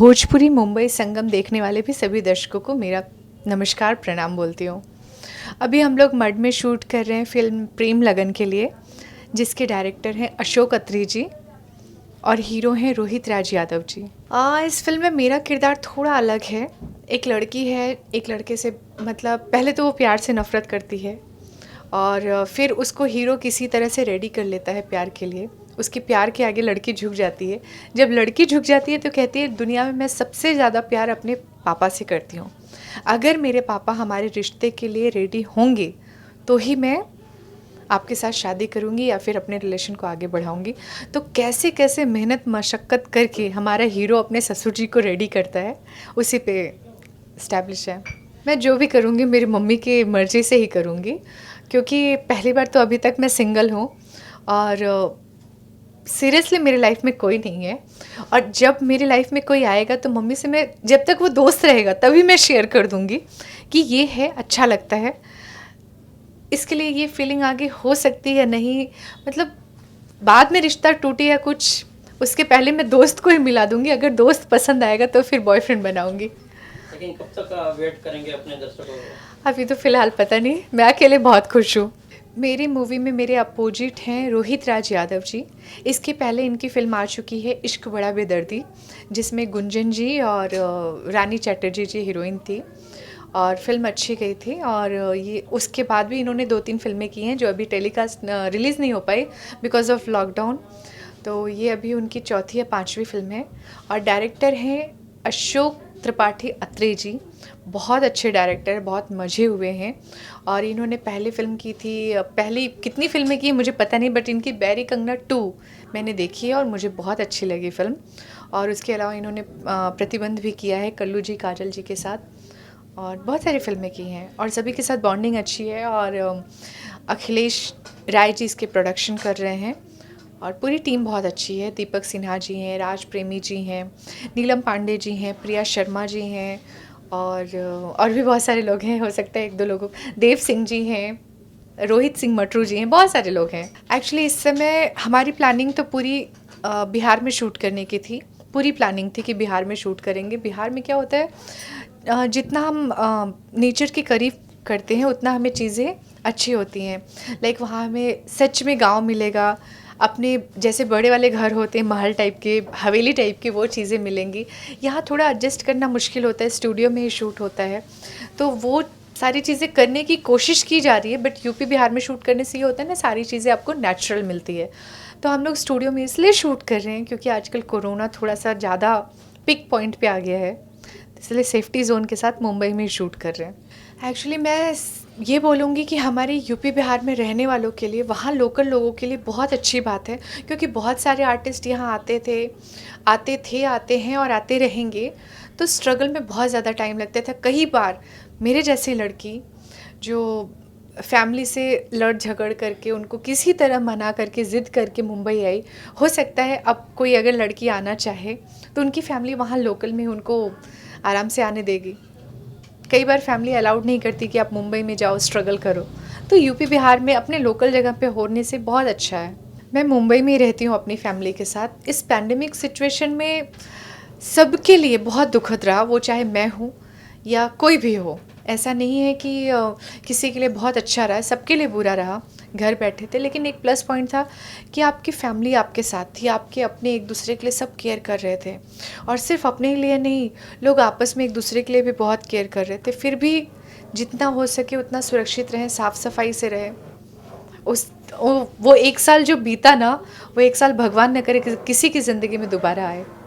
भोजपुरी मुंबई संगम देखने वाले भी सभी दर्शकों को मेरा नमस्कार प्रणाम बोलती हूँ। अभी हम लोग मड में शूट कर रहे हैं फिल्म प्रेम लगन के लिए, जिसके डायरेक्टर हैं अशोक अत्री जी और हीरो हैं रोहित राज यादव जी। इस फिल्म में मेरा किरदार थोड़ा अलग है। एक लड़की है, एक लड़के से मतलब पहले तो वो प्यार से नफ़रत करती है और फिर उसको हीरो किसी तरह से रेडी कर लेता है प्यार के लिए। उसके प्यार के आगे लड़की झुक जाती है। जब लड़की झुक जाती है तो कहती है दुनिया में मैं सबसे ज़्यादा प्यार अपने पापा से करती हूँ। अगर मेरे पापा हमारे रिश्ते के लिए रेडी होंगे तो ही मैं आपके साथ शादी करूँगी या फिर अपने रिलेशन को आगे बढ़ाऊँगी। तो कैसे कैसे मेहनत मशक्क़त करके हमारा हीरो अपने ससुर जी को रेडी करता है, उसी पे इस्टेब्लिश है। मैं जो भी करूँगी मेरी मम्मी की मर्ज़ी से ही करूँगी, क्योंकि पहली बार तो अभी तक मैं सिंगल हूँ और सीरियसली मेरी लाइफ में कोई नहीं है। और जब मेरी लाइफ में कोई आएगा तो मम्मी से मैं, जब तक वो दोस्त रहेगा तभी मैं शेयर कर दूँगी कि ये है, अच्छा लगता है। इसके लिए ये फीलिंग आगे हो सकती है नहीं, मतलब बाद में रिश्ता टूटे या कुछ, उसके पहले मैं दोस्त को ही मिला दूँगी। अगर दोस्त पसंद आएगा तो फिर बॉयफ्रेंड बनाऊँगी। लेकिन कब तक वेट करेंगे अपने दर्शकों को? अभी तो फ़िलहाल पता नहीं, मैं अकेले बहुत खुश हूँ। मेरी मूवी में मेरे अपोजिट हैं रोहित राज यादव जी। इसके पहले इनकी फ़िल्म आ चुकी है इश्क बड़ा बेदर्दी, जिसमें गुंजन जी और रानी चटर्जी जी हीरोइन थी और फ़िल्म अच्छी गई थी। और ये उसके बाद भी इन्होंने 2-3 फ़िल्में की हैं जो अभी टेलीकास्ट रिलीज़ नहीं हो पाई बिकॉज़ ऑफ लॉकडाउन। तो ये अभी उनकी चौथी या पाँचवीं फ़िल्म है। और डायरेक्टर हैं अशोक त्रिपाठी अत्री जी। बहुत अच्छे डायरेक्टर, बहुत मज़े हुए हैं। और इन्होंने पहले फ़िल्म की थी, पहली कितनी फ़िल्में की मुझे पता नहीं, बट इनकी बैरी कंगना 2 मैंने देखी है और मुझे बहुत अच्छी लगी फ़िल्म। और उसके अलावा इन्होंने प्रतिबंध भी किया है कल्लू जी काजल जी के साथ, और बहुत सारी फ़िल्में की हैं और सभी के साथ बॉन्डिंग अच्छी है। और अखिलेश राय जी इसके प्रोडक्शन कर रहे हैं और पूरी टीम बहुत अच्छी है। दीपक सिन्हा जी हैं, राज प्रेमी जी हैं, नीलम पांडे जी हैं, प्रिया शर्मा जी हैं और भी बहुत सारे लोग हैं, हो सकता है 1-2 लोगों, देव सिंह जी हैं, रोहित सिंह मटरू जी हैं, बहुत सारे लोग हैं। एक्चुअली इस समय हमारी प्लानिंग तो पूरी बिहार में शूट करने की थी। पूरी प्लानिंग थी कि बिहार में शूट करेंगे। बिहार में क्या होता है, जितना हम नेचर के करीब करते हैं उतना हमें चीज़ें अच्छी होती हैं। लाइक वहाँ हमें सच में गाँव मिलेगा, अपने जैसे बड़े वाले घर होते हैं महल टाइप के, हवेली टाइप के, वो चीज़ें मिलेंगी। यहाँ थोड़ा एडजस्ट करना मुश्किल होता है, स्टूडियो में ही शूट होता है, तो वो सारी चीज़ें करने की कोशिश की जा रही है। बट यूपी बिहार में शूट करने से ये होता है ना, सारी चीज़ें आपको नेचुरल मिलती है। तो हम लोग स्टूडियो में इसलिए शूट कर रहे हैं क्योंकि आजकल कोरोना थोड़ा सा ज़्यादा पिक पॉइंट पे आ गया है, इसलिए सेफ्टी ज़ोन के साथ मुंबई में ही शूट कर रहे हैं। एक्चुअली मैं ये बोलूँगी कि हमारे यूपी बिहार में रहने वालों के लिए, वहाँ लोकल लोगों के लिए बहुत अच्छी बात है, क्योंकि बहुत सारे आर्टिस्ट यहाँ आते हैं और आते रहेंगे। तो स्ट्रगल में बहुत ज़्यादा टाइम लगता था। कई बार मेरे जैसी लड़की जो फैमिली से लड़ झगड़ करके उनको किसी तरह मना करके ज़िद करके मुंबई आई, हो सकता है अब कोई अगर लड़की आना चाहे तो उनकी फैमिली वहाँ लोकल में उनको आराम से आने देगी। कई बार फैमिली अलाउड नहीं करती कि आप मुंबई में जाओ स्ट्रगल करो। तो यूपी बिहार में अपने लोकल जगह पे होने से बहुत अच्छा है। मैं मुंबई में ही रहती हूँ अपनी फैमिली के साथ। इस पैंडेमिक सिचुएशन में सबके लिए बहुत दुखद रहा, वो चाहे मैं हूँ या कोई भी हो। ऐसा नहीं है कि किसी के लिए बहुत अच्छा रहा, सबके लिए बुरा रहा। घर बैठे थे, लेकिन एक प्लस पॉइंट था कि आपकी फैमिली आपके साथ थी, आपके अपने एक दूसरे के लिए सब केयर कर रहे थे। और सिर्फ अपने लिए नहीं, लोग आपस में एक दूसरे के लिए भी बहुत केयर कर रहे थे। फिर भी जितना हो सके उतना सुरक्षित रहें, साफ़ सफाई से रहें। वो 1 साल जो बीता ना, वो 1 साल भगवान न करे किसी की ज़िंदगी में दोबारा आए।